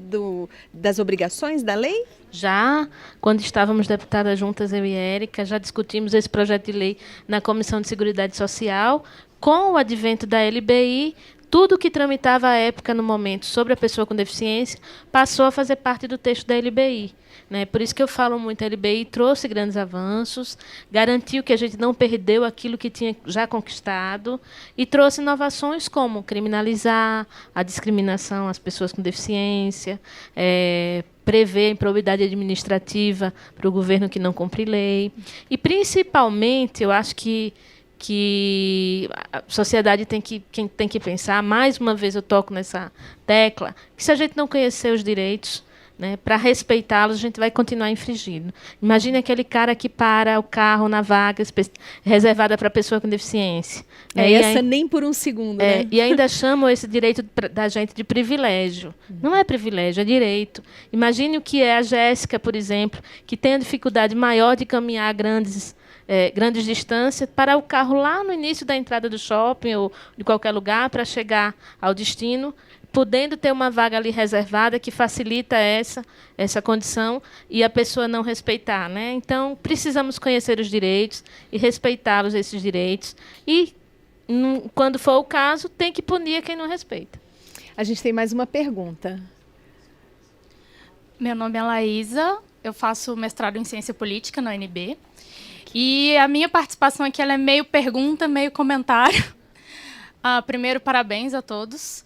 [SPEAKER 3] das obrigações da lei?
[SPEAKER 7] Já, quando estávamos deputadas juntas, eu e Érica, já discutimos esse projeto de lei na Comissão de Seguridade Social. Com o advento da LBI, tudo que tramitava à época, no momento, sobre a pessoa com deficiência, passou a fazer parte do texto da LBI. Né? Por isso que eu falo muito, a LBI trouxe grandes avanços, garantiu que a gente não perdeu aquilo que tinha já conquistado e trouxe inovações como criminalizar a discriminação às pessoas com deficiência, prever improbidade administrativa para o governo que não cumpre lei. E, principalmente, eu acho que a sociedade tem que pensar, mais uma vez eu toco nessa tecla, que se a gente não conhecer os direitos, né, para respeitá-los, a gente vai continuar infringindo. Imagine aquele cara que para o carro na vaga reservada para pessoa com deficiência.
[SPEAKER 3] Essa nem por um segundo, né?
[SPEAKER 7] E ainda chamam esse direito da gente de privilégio. Não é privilégio, é direito. Imagine o que é a Jéssica, por exemplo, que tem a dificuldade maior de caminhar grandes distâncias, parar o carro lá no início da entrada do shopping ou de qualquer lugar para chegar ao destino, podendo ter uma vaga ali reservada que facilita essa condição e a pessoa não respeitar. Né? Então, precisamos conhecer os direitos e respeitá-los, esses direitos. E, quando for o caso, tem que punir quem não respeita.
[SPEAKER 3] A gente tem mais uma pergunta.
[SPEAKER 15] Meu nome é Laísa, eu faço mestrado em Ciência Política na UNB. E a minha participação aqui ela é meio pergunta, meio comentário. Primeiro, parabéns a todos.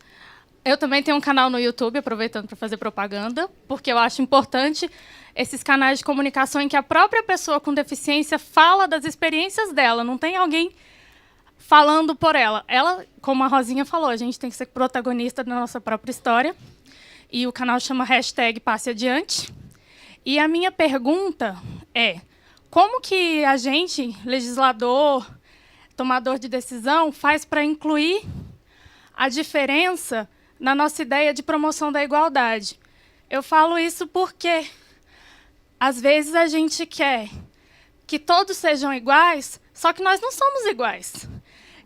[SPEAKER 15] Eu também tenho um canal no YouTube, aproveitando para fazer propaganda, porque eu acho importante esses canais de comunicação em que a própria pessoa com deficiência fala das experiências dela, não tem alguém falando por ela. Ela, como a Rosinha falou, a gente tem que ser protagonista da nossa própria história. E o canal chama #PasseAdiante. E a minha pergunta é: como que a gente, legislador, tomador de decisão, faz para incluir a diferença na nossa ideia de promoção da igualdade? Eu falo isso porque, às vezes, a gente quer que todos sejam iguais, só que nós não somos iguais.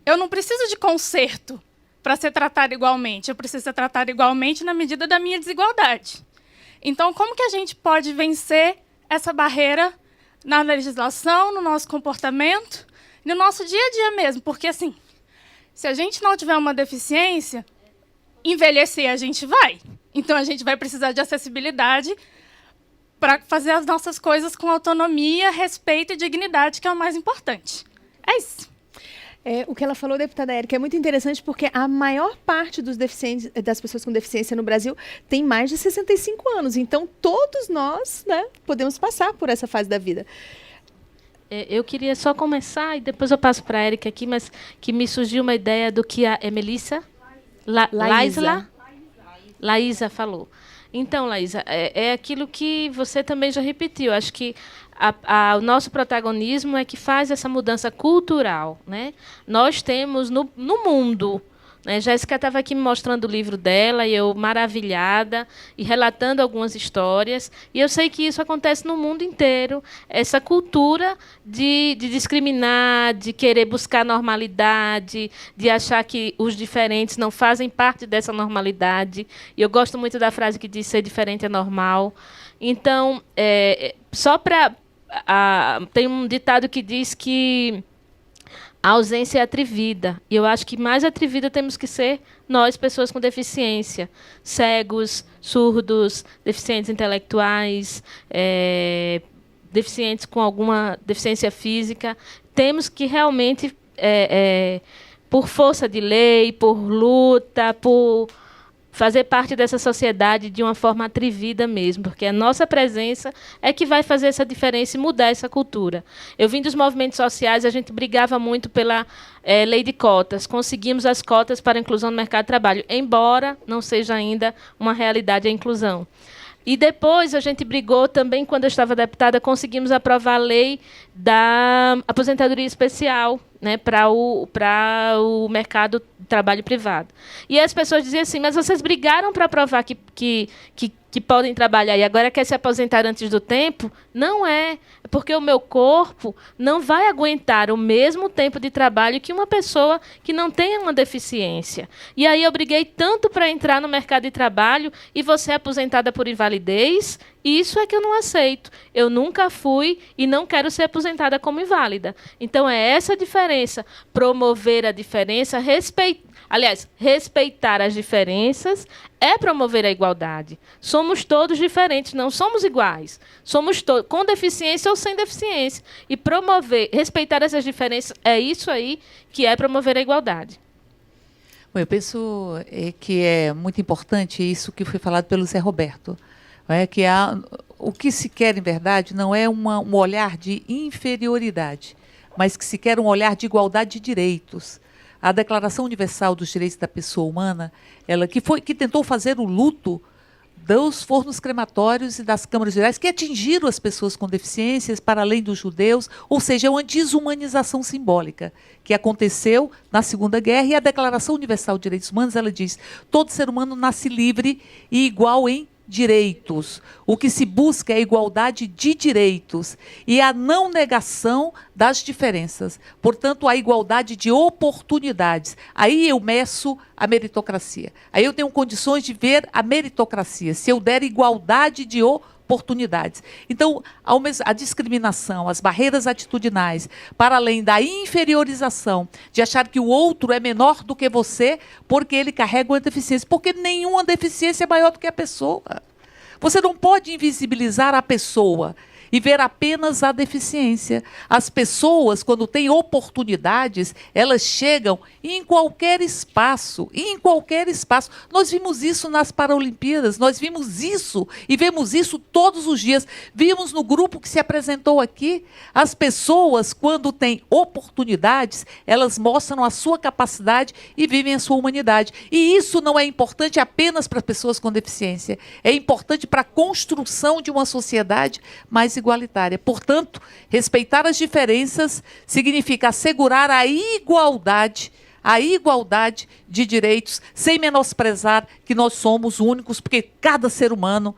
[SPEAKER 15] Eu não preciso de conserto para ser tratado igualmente. Eu preciso ser tratado igualmente na medida da minha desigualdade. Então, como que a gente pode vencer essa barreira na legislação, no nosso comportamento, no nosso dia a dia mesmo? Porque, assim, se a gente não tiver uma deficiência, envelhecer a gente vai. Então, a gente vai precisar de acessibilidade para fazer as nossas coisas com autonomia, respeito e dignidade, que é o mais importante. É isso.
[SPEAKER 3] O que ela falou, deputada Érica, é muito interessante porque a maior parte das pessoas com deficiência no Brasil tem mais de 65 anos. Então, todos nós, né, podemos passar por essa fase da vida.
[SPEAKER 7] Eu queria só começar, e depois eu passo para a Érica aqui, mas que me surgiu uma ideia do que a Melissa Laísa falou. Então, Laísa, é aquilo que você também já repetiu. Acho que o nosso protagonismo é que faz essa mudança cultural, né? Nós temos no mundo, né? Jéssica estava aqui me mostrando o livro dela, e eu maravilhada, e relatando algumas histórias. E eu sei que isso acontece no mundo inteiro, essa cultura de discriminar, de querer buscar normalidade, de achar que os diferentes não fazem parte dessa normalidade. E eu gosto muito da frase que diz: ser diferente é normal. Então, só para... tem um ditado que diz que a ausência é atrevida. E eu acho que mais atrevida temos que ser nós, pessoas com deficiência. Cegos, surdos, deficientes intelectuais, deficientes com alguma deficiência física. Temos que realmente, por força de lei, por luta, por fazer parte dessa sociedade de uma forma atrevida mesmo, porque a nossa presença é que vai fazer essa diferença e mudar essa cultura. Eu vim dos movimentos sociais, a gente brigava muito pela lei de cotas, conseguimos as cotas para a inclusão no mercado de trabalho, embora não seja ainda uma realidade a inclusão. E depois a gente brigou também, quando eu estava deputada, conseguimos aprovar a lei da aposentadoria especial, né, para o mercado de trabalho privado. E as pessoas diziam assim: mas vocês brigaram para aprovar que podem trabalhar e agora quer se aposentar antes do tempo? Não é, porque o meu corpo não vai aguentar o mesmo tempo de trabalho que uma pessoa que não tenha uma deficiência. E aí eu briguei tanto para entrar no mercado de trabalho e você é aposentada por invalidez. Isso é que eu não aceito. Eu nunca fui e não quero ser aposentada como inválida. Então, é essa a diferença. Promover a diferença, respeitar as diferenças é promover a igualdade. Somos todos diferentes, não somos iguais. Somos todos com deficiência ou sem deficiência. E respeitar essas diferenças, é isso aí que é promover a igualdade.
[SPEAKER 8] Bom, eu penso que é muito importante isso que foi falado pelo Zé Roberto. Que o que se quer, em verdade, não é um olhar de inferioridade, mas que se quer um olhar de igualdade de direitos. A Declaração Universal dos Direitos da Pessoa Humana, ela que tentou fazer o luto dos fornos crematórios e das câmaras gerais, que atingiram as pessoas com deficiências, para além dos judeus, ou seja, é uma desumanização simbólica que aconteceu na Segunda Guerra. E a Declaração Universal de Direitos Humanos, ela diz: todo ser humano nasce livre e igual em direitos. O que se busca é a igualdade de direitos e a não negação das diferenças. Portanto, a igualdade de oportunidades. Aí eu meço a meritocracia. Aí eu tenho condições de ver a meritocracia, se eu der igualdade de oportunidades. Então, a discriminação, as barreiras atitudinais, para além da inferiorização, de achar que o outro é menor do que você, porque ele carrega uma deficiência, porque nenhuma deficiência é maior do que a pessoa. Você não pode invisibilizar a pessoa e ver apenas a deficiência. As pessoas, quando têm oportunidades, elas chegam em qualquer espaço, Nós vimos isso nas Paralimpíadas, nós vimos isso e vemos isso todos os dias. Vimos no grupo que se apresentou aqui, as pessoas, quando têm oportunidades, elas mostram a sua capacidade e vivem a sua humanidade. E isso não é importante apenas para pessoas com deficiência, é importante para a construção de uma sociedade mais igualitária. igualitária. Portanto, respeitar as diferenças significa assegurar a igualdade de direitos, sem menosprezar que nós somos únicos, porque cada ser humano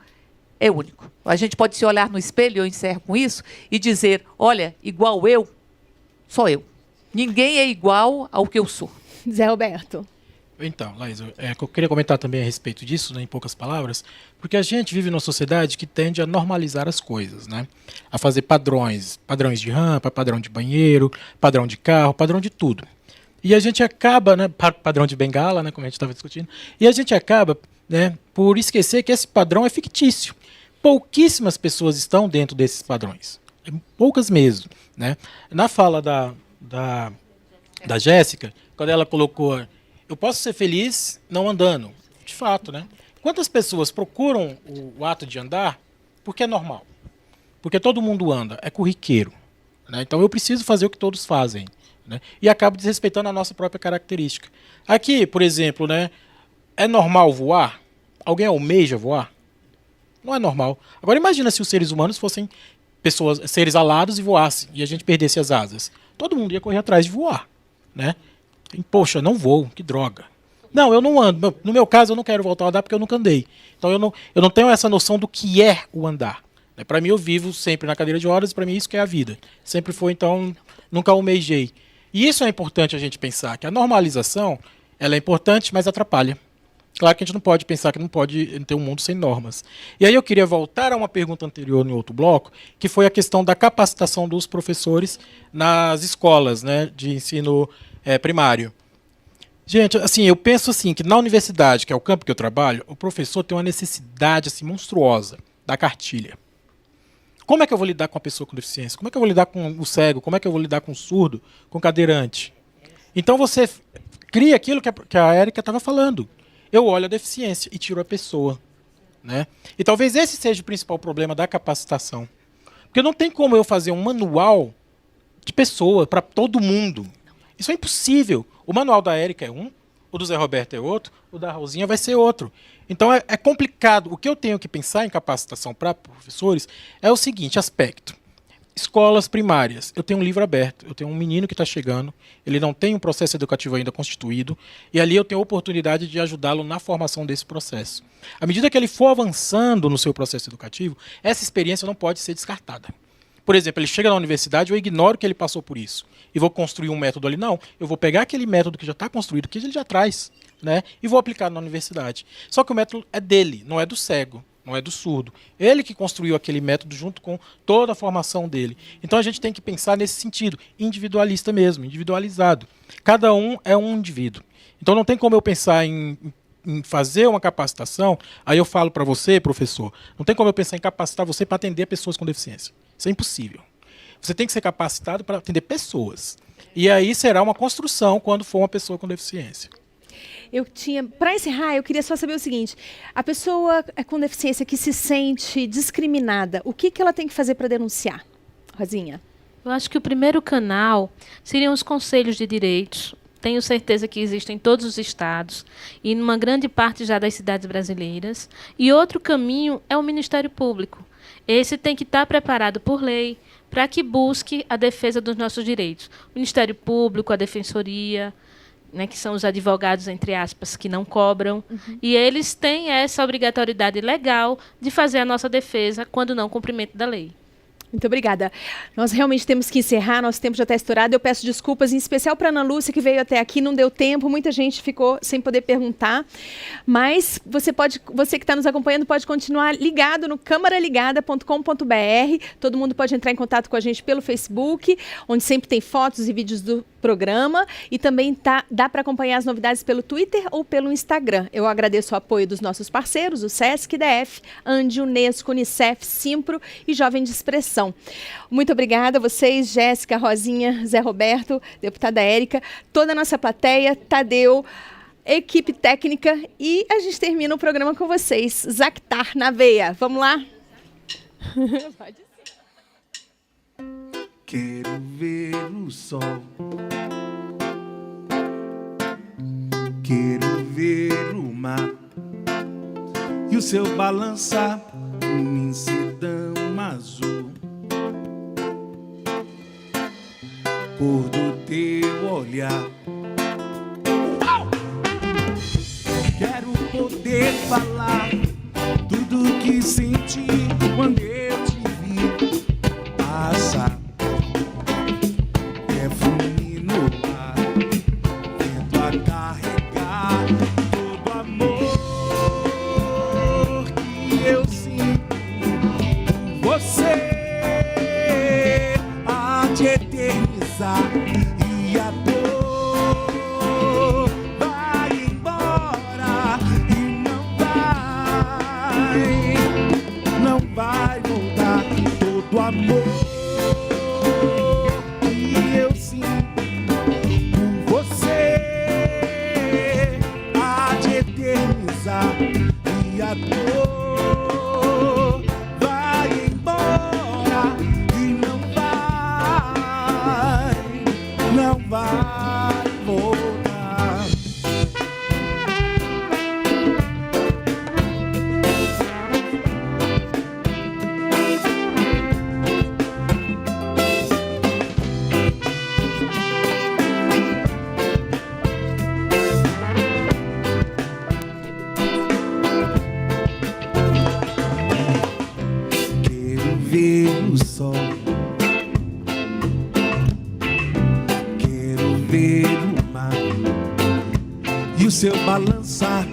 [SPEAKER 8] é único. A gente pode se olhar no espelho, eu encerro com isso, e dizer, olha, igual eu, sou eu. Ninguém é igual ao que eu sou.
[SPEAKER 3] Zé Roberto.
[SPEAKER 9] Então, Laís, eu queria comentar também a respeito disso, né, em poucas palavras, porque a gente vive numa sociedade que tende a normalizar as coisas, né? A fazer padrões de rampa, padrão de banheiro, padrão de carro, padrão de tudo. E a gente acaba, né, padrão de bengala, né, como a gente estava discutindo, e a gente acaba, né, por esquecer que esse padrão é fictício. Pouquíssimas pessoas estão dentro desses padrões, poucas mesmo, né? Na fala da Jéssica, quando ela colocou, eu posso ser feliz não andando, de fato, né? Quantas pessoas procuram o ato de andar porque é normal? Porque todo mundo anda, é corriqueiro, né? Então eu preciso fazer o que todos fazem, né? E acabo desrespeitando a nossa própria característica. Aqui, por exemplo, né, é normal voar? Alguém almeja voar? Não é normal. Agora imagina se os seres humanos fossem seres alados e voassem, e a gente perdesse as asas. Todo mundo ia correr atrás de voar, né? E, poxa, não voo, que droga. Não, eu não ando. No meu caso, eu não quero voltar a andar porque eu nunca andei. Então eu não tenho essa noção do que é o andar. Para mim, eu vivo sempre na cadeira de rodas, e para mim isso que é a vida. Sempre foi, então, nunca almejei. E isso é importante a gente pensar, que a normalização, ela é importante, mas atrapalha. Claro que a gente não pode pensar que não pode ter um mundo sem normas. E aí eu queria voltar a uma pergunta anterior em outro bloco, que foi a questão da capacitação dos professores nas escolas, né, de ensino primário. Gente, assim, eu penso assim, que na universidade, que é o campo que eu trabalho, o professor tem uma necessidade assim, monstruosa da cartilha. Como é que eu vou lidar com a pessoa com deficiência? Como é que eu vou lidar com o cego? Como é que eu vou lidar com o surdo? Com o cadeirante? Então você cria aquilo que a Érica estava falando. Eu olho a deficiência e tiro a pessoa, né? E talvez esse seja o principal problema da capacitação. Porque não tem como eu fazer um manual de pessoa para todo mundo. Isso é impossível. O manual da Érica é um, o do Zé Roberto é outro, o da Rosinha vai ser outro. Então é complicado. O que eu tenho que pensar em capacitação para professores é o seguinte aspecto. Escolas primárias. Eu tenho um livro aberto. Eu tenho um menino que está chegando. Ele não tem um processo educativo ainda constituído. E ali eu tenho a oportunidade de ajudá-lo na formação desse processo. À medida que ele for avançando no seu processo educativo, essa experiência não pode ser descartada. Por exemplo, ele chega na universidade, eu ignoro que ele passou por isso. E vou construir um método ali. Não, eu vou pegar aquele método que já está construído, que ele já traz, né, e vou aplicar na universidade. Só que o método é dele, não é do cego. Não é do surdo. Ele que construiu aquele método junto com toda a formação dele. Então a gente tem que pensar nesse sentido, individualista mesmo, individualizado. Cada um é um indivíduo. Então não tem como eu pensar em fazer uma capacitação, aí eu falo para você, professor, não tem como eu pensar em capacitar você para atender pessoas com deficiência. Isso é impossível. Você tem que ser capacitado para atender pessoas. E aí será uma construção quando for uma pessoa com deficiência.
[SPEAKER 3] Para encerrar, eu queria só saber o seguinte: a pessoa com deficiência que se sente discriminada, o que ela tem que fazer para denunciar? Rosinha?
[SPEAKER 7] Eu acho que o primeiro canal seriam os conselhos de direitos. Tenho certeza que existem em todos os estados e numa grande parte já das cidades brasileiras. E outro caminho é o Ministério Público. Esse tem que estar preparado por lei para que busque a defesa dos nossos direitos. O Ministério Público, a Defensoria, né, que são os advogados, entre aspas, que não cobram. E eles têm essa obrigatoriedade legal de fazer a nossa defesa quando não cumprimento da lei.
[SPEAKER 3] Muito obrigada. Nós realmente temos que encerrar, nosso tempo já está estourado. Eu peço desculpas, em especial para a Ana Lúcia, que veio até aqui, não deu tempo, muita gente ficou sem poder perguntar. Mas você que está nos acompanhando pode continuar ligado no camaraligada.com.br. Todo mundo pode entrar em contato com a gente pelo Facebook, onde sempre tem fotos e vídeos do programa. E também dá para acompanhar as novidades pelo Twitter ou pelo Instagram. Eu agradeço o apoio dos nossos parceiros, o SESC, DF, ANDI, Unesco, Unicef, Simpro e Jovem de Expressão. Muito obrigada a vocês, Jéssica, Rosinha, Zé Roberto, deputada Érica, toda a nossa plateia, Tadeu, equipe técnica, e a gente termina o programa com vocês. Zactar na veia. Vamos lá? Pode ser.
[SPEAKER 1] Quero ver o sol, quero ver o mar e o seu balançar, imensidão azul. teu olhar. Quero poder falar tudo que senti quando eu te vi passar. Perfume no ar, vento a carregar todo amor que eu sinto por você. Há de eternizar e a dor vai embora e não vai voltar. Todo amor que eu sinto por você há de eternizar e a dor vai embora e não vai voltar. Quero ver o sol, quero ver o mar e o seu balançar